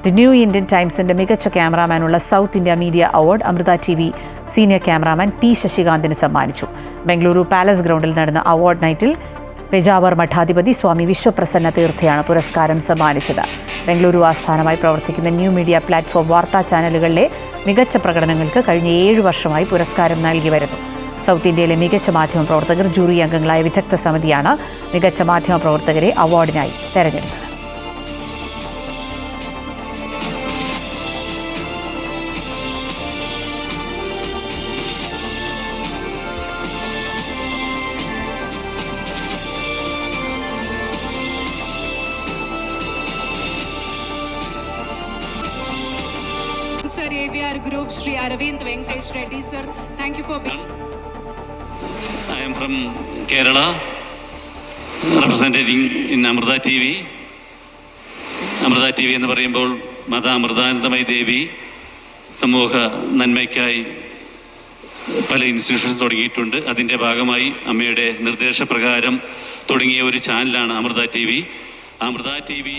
The new Indian ടൈംസിന്റെ മികച്ച ക്യാമറാമാനുള്ള south India media award Amrita TV senior cameraman P. ശശികാന്തിന് സമ്മാനിച്ചു. ബംഗളൂരു പാലസ് ഗ്രൗണ്ടിൽ നടന്ന അവാർഡ് നൈറ്റിൽ പെജാവർ മഠാധിപതി സ്വാമി വിശ്വപ്രസന്ന തീർത്ഥയാണ് പുരസ്കാരം സമ്മാനിച്ചത്. ബംഗളൂരു ആസ്ഥാനമായി പ്രവർത്തിക്കുന്ന ന്യൂ മീഡിയ പ്ലാറ്റ്ഫോം വാർത്താ ചാനലുകളിലെ മികച്ച പ്രകടനങ്ങൾക്ക് കഴിഞ്ഞ 7 വർഷമായി പുരസ്കാരം നൽകി വരുന്നു. സൗത്ത് ഇന്ത്യയിലെ മികച്ച മാധ്യമപ്രവർത്തകർ ജൂറി അംഗങ്ങളായ വിദഗ്ധ സമിതിയാണ് മികച്ച മാധ്യമപ്രവർത്തകരെ അവാർഡിനായി തെരഞ്ഞെടുത്തത്. Sir, AVR Group, Sri Aravind Venkatesh Reddy, sir. Thank you for being. I am from Kerala, representing in Amrita TV. Amrita TV എന്ന് പറയുമ്പോൾ മാതാ അമൃതാനന്ദമയി ദേവി സമൂഹ നന്മയ്ക്കായി പല ഇൻസ്റ്റിറ്റ്യൂഷൻസ് തുടങ്ങിയിട്ടുണ്ട്. അതിൻ്റെ ഭാഗമായി അമ്മയുടെ നിർദ്ദേശപ്രകാരം തുടങ്ങിയ ഒരു ചാനലാണ് അമൃത TV. അമൃത TV